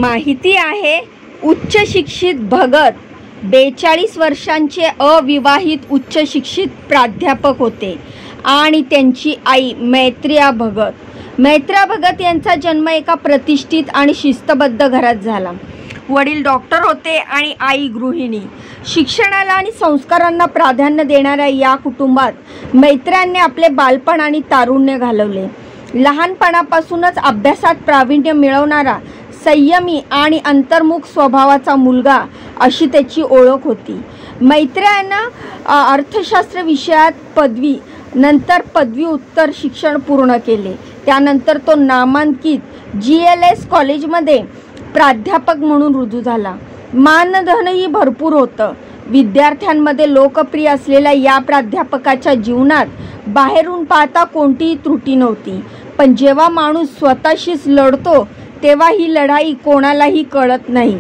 माहिती आहे, उच्च शिक्षित भगत 42 वर्षांचे अविवाहित उच्च शिक्षित प्राध्यापक होते आणि त्यांची आई मैत्रिया भगत यांचा जन्म एका प्रतिष्ठित आणि शिस्तबद्ध घरात झाला। वडील डॉक्टर होते आणि आई गृहिणी। शिक्षणाला आणि संस्कारांना प्राधान्य देणाऱ्या या कुटुंबात मैत्र्यांनी आपले बालपण आणि तारुण्य घालवले। लहानपणापासूनच अभ्यासात प्रावीण्य मिळवणारा, संयमी आणि अंतर्मुख स्वभावाचा मुलगा अशी त्याची ओळख होती। मैत्र्यानं अर्थशास्त्र विषयात पदवी, नंतर पदवी उत्तर शिक्षण पूर्ण केले। त्यानंतर तो नामांकित GLS कॉलेजमध्ये प्राध्यापक म्हणून रुजू झाला। मानधनही भरपूर होतं। विद्यार्थ्यांमध्ये लोकप्रिय असलेल्या या प्राध्यापकाच्या जीवनात बाहेरून पाहता कोणतीही त्रुटी नव्हती, पण जेव्हा माणूस स्वतःशीच लढतो तेव्हा ही लढाई कोणालाही कळत नाही,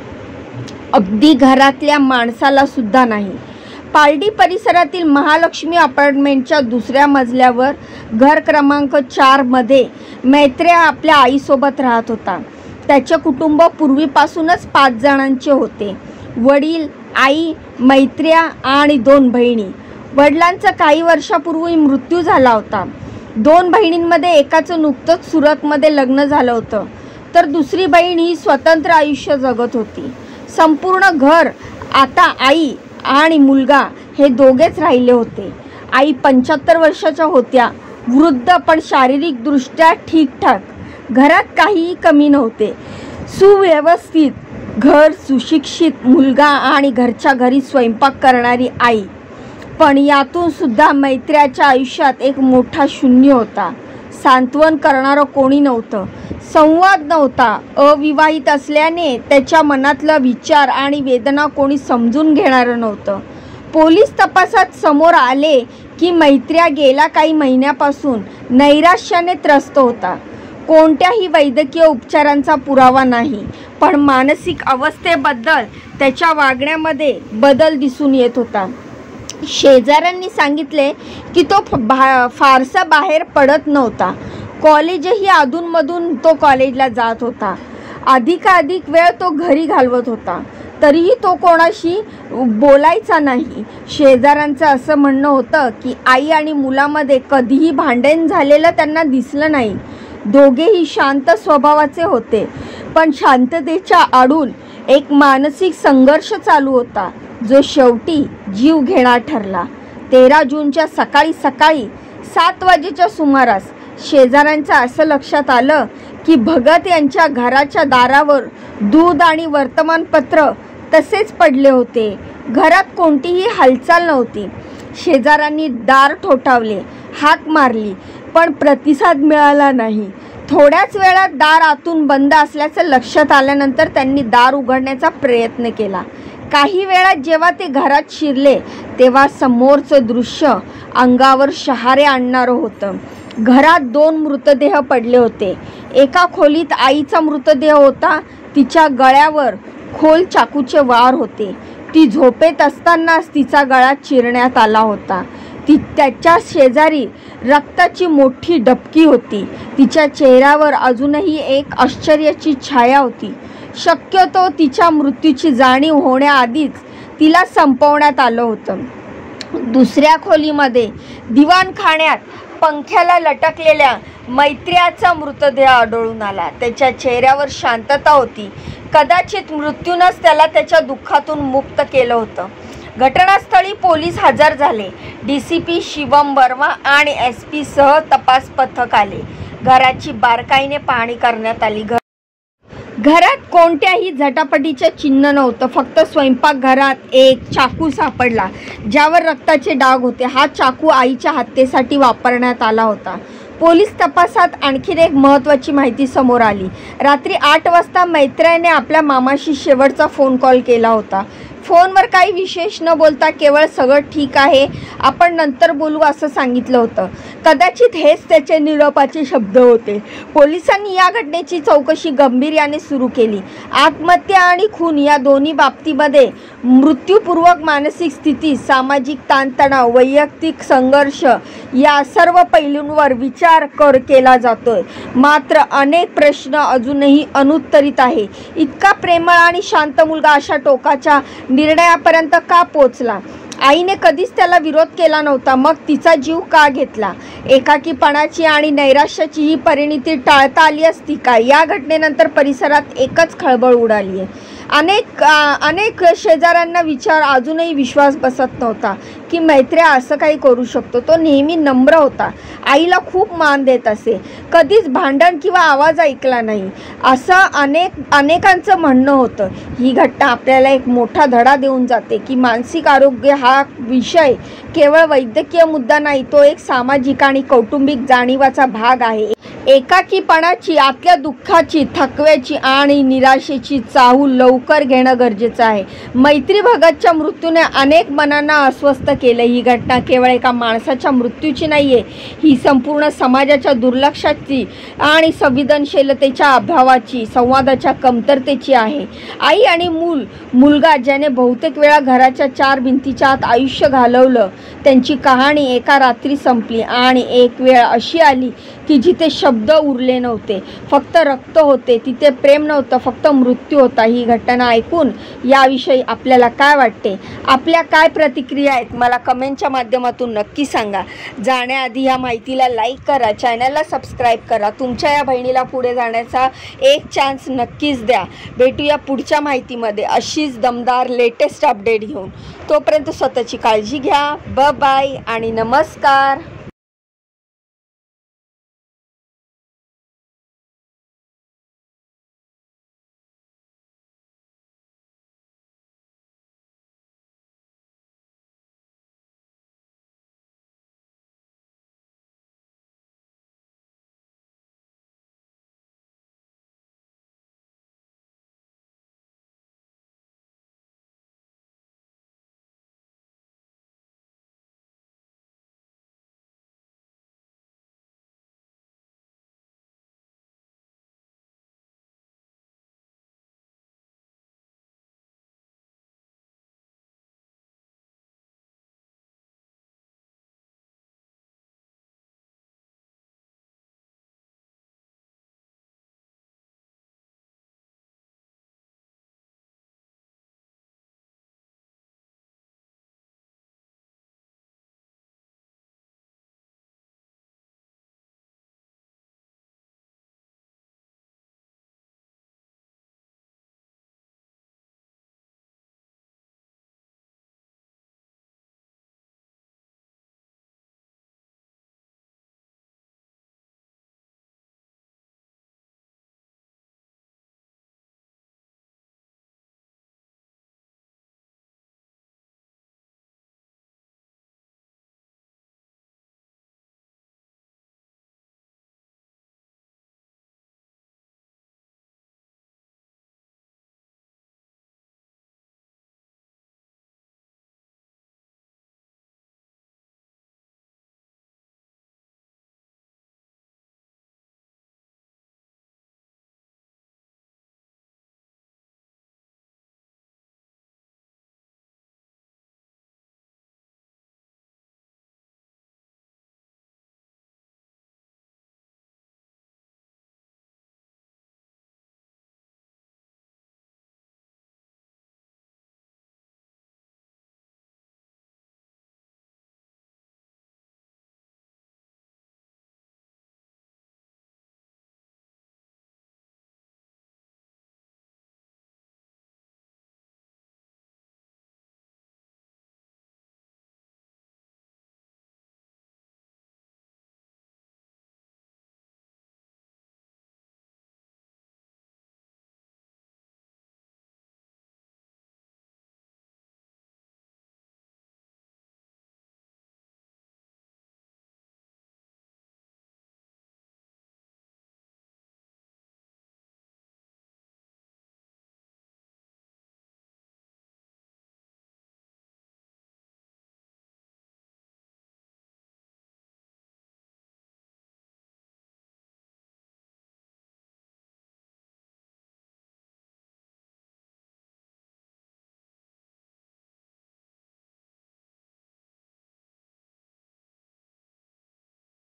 अगदी घरातल्या माणसाला सुद्धा नाही। पालडी परिसरातील महालक्ष्मी अपार्टमेंटच्या दुसऱ्या मजल्यावर घर क्रमांक 4 मध्ये मैत्र्या आपल्या आईसोबत राहत होता। त्याचे कुटुंब पूर्वीपासूनच 5 जणांचे होते। वडील, आई, मैत्र्या आणि 2 बहिणी। वडिलांचा काही वर्षापूर्वी मृत्यू झाला होता। 2 बहिणींमध्ये एकाचं नुकतंच सुरतमध्ये लग्न झालं होतं, तर दुसरी बहीण ही स्वतंत्र आयुष्य जगत होती। संपूर्ण घर आता आई आणि मुलगा हे दोघेच राहिले होते। आई 75 वर्षाच्या होत्या, वृद्ध पण शारीरिकदृष्ट्या ठीकठाक। घरात काहीही कमी नव्हते। सुव्यवस्थित घर, सुशिक्षित मुलगा आणि घरच्या घरी स्वयंपाक करणारी आई। पण यातून सुद्धा मैत्र्याच्या आयुष्यात एक मोठा शून्य होता। सांत्वन करणारं कोणी नव्हतं, संवाद नव्हता। अविवाहित असल्याने त्याच्या मनातला विचार आणि वेदना कोणी समजून घेणारं नव्हतं। पोलीस तपासात समोर आले की मैत्र्या गेल्या काही महिन्यापासून नैराश्याने त्रस्त होता। कोणत्याही वैद्यकीय उपचारांचा पुरावा नाही, पण मानसिक अवस्थेबद्दल त्याच्या वागण्यामध्ये बदल दिसून येत होता। शेजाऱ्यांनी सांगितले की तो फारसा बाहेर पडत नव्हता। कॉलेजही अधूनमधून तो कॉलेजला जात होता। अधिकाधिक वेळ तो घरी घालवत होता, तरीही तो कोणाशी बोलायचा नाही। शेजाऱ्यांचं असं म्हणणं होतं की आई आणि मुलामध्ये कधीही भांडण झालेलं त्यांना दिसलं नाही। दोघेही शांत स्वभावाचे होते, पण शांततेच्या आडून एक मानसिक संघर्ष चालू होता, जो शेवटी जीव घेणा ठरला। 13 जूनच्या सकाळी 7 वाजेच्या सुमारास शेजाऱ्यांच्या असं लक्षात आलं की भगत यांच्या घराच्या दारावर दूध आणि वर्तमानपत्र तसेच पडले होते। घरात कोणतीही हालचाल नव्हती। शेजाऱ्यांनी दार ठोठावले, हाक मारली, पण प्रतिसाद मिळाला नाही। थोड्याच वेळात दार आतून बंद असल्याचं लक्षात आल्यानंतर त्यांनी दार उघडण्याचा प्रयत्न केला। काही वेळात जेव्हा ते घरात शिरले तेव्हा समोरचं दृश्य अंगावर शहारे आणणारं होतं। घरात 2 मृतदेह पडले होते। एका खोलीत आईचा मृतदेह होता, तिच्या गळ्यावर खोल चाकूचे वार होते। ती झोपेत असतानाच तिचा गळा चिरण्यात आला होता। त्याच्या शेजारी रक्ताची मोठी डबकी होती। तिच्या चेहऱ्यावर अजूनही एक आश्चर्याची छाया होती। शक्यतो तिच्या मृत्यूची जाणीव होण्याआधीच तिला संपवण्यात आलं होतं। दुसऱ्या खोलीमध्ये दिवाणखान्यात पंख्याला लटकलेल्या मैत्र्याचा मृतदेह आढळून आला। त्याच्या चेहऱ्यावर शांतता होती। कदाचित मृत्यूनंच त्याला त्याच्या दुःखातून मुक्त केलं होतं। घटनास्थळी पोलीस हजर झाले। DCP शिवम वर्मा आणि SP सह तपास पथक आले। घराची बारकाईने पाहणी करण्यात आली। घरात कोणत्याही झटापटीचे चिन्ह नव्हतं, फक्त स्वयंपाकघरात एक चाकू सापडला ज्यावर रक्ताचे डाग होते। हा चाकू आईच्या हत्येसाठी वापरण्यात आला होता। पोलीस तपासात आणखीन एक महत्त्वाची माहिती समोर आली। रात्री 8 वाजता मैत्र्याने आपल्या मामाशी शेवटचा फोन कॉल केला होता। फोनवर काही विशेष न बोलता केवळ सगळं ठीक आहे, आपण नंतर बोलू असं सांगितलं होतं. कदाचित हेच त्याचे निरोपाचे शब्द होते. पोलिसांनी या घटनेची चौकशी गांभीर्याने सुरू केली. आत्महत्या आणि खून या दोन्ही बाबतीमध्ये मृत्यूपूर्वक मानसिक स्थिती, सामाजिक ताणतणाव, वैयक्तिक संघर्ष या सर्व पैलूंवर विचार केला जातोय. मात्र अनेक प्रश्न अजूनही अनुत्तरित आहे. इतका प्रेमळ आणि शांत मुलगा अशा टोकाच्या निर्णयापर्यंत का पोचला? आईने कधीच त्याला विरोध केला नव्हता, मग तिचा जीव का घेतला? एकाकीपणाची आणि नैराश्याची ही परिणिती टाळता आली असती का? या घटनेनंतर परिसरात एकच खळबळ उडाली आहे. अनेक शेजाऱ्यांना विचार अजूनही विश्वास बसत नव्हता की मैत्र्या असं काही करू शकतो. तो नेहमी नम्र होता, आईला खूप मान देत असे, कधीच भांडण किंवा आवाज ऐकला नाही असं अनेकांचं म्हणणं होतं. ही घटना आपल्याला एक मोठा धडा देऊन जाते की मानसिक आरोग्य हा विषय केवळ वैद्यकीय मुद्दा नाही, तो एक सामाजिक आणि कौटुंबिक जाणीवाचा भाग आहे. एकाकीपणाची, आतल्या दुःखाची, थकव्याची आणि निराशेची चाहूल लवकर घेणं गरजेचं आहे. मैत्री भगतच्या मृत्यूने अनेक मनांना अस्वस्थ केलं. ही घटना केवळ एका माणसाच्या मृत्यूची नाही आहे, ही संपूर्ण समाजाच्या दुर्लक्षाची आणि संवेदनशीलतेच्या अभावाची, संवादाच्या कमतरतेची आहे. आई आणि मुलगा ज्याने बहुतेक वेळा घराच्या 4 भिंतीच्या आत आयुष्य घालवलं, त्यांची कहाणी एका रात्री संपली आणि एक वेळ अशी आली की जिथे शब्द उरले नव्हते, फक्त रक्त होते. तिथे प्रेम नव्हतं, फक्त मृत्यू होता. ही घटना ऐकून याविषयी आपल्याला काय वाटते? आपल्या काय प्रतिक्रिया आहेत? मला कमेंटच्या माध्यमातून नक्की सांगा. जाण्याआधी या माहितीला लाईक करा, चॅनलला सबस्क्राईब करा. तुमच्या या बहिणीला पुढे जाण्याचा एक चान्स नक्कीच द्या. भेटूया पुढच्या माहितीमध्ये अशीच दमदार लेटेस्ट अपडेट घेऊन. तोपर्यंत स्वतःची काळजी घ्या. बाय आणि नमस्कार.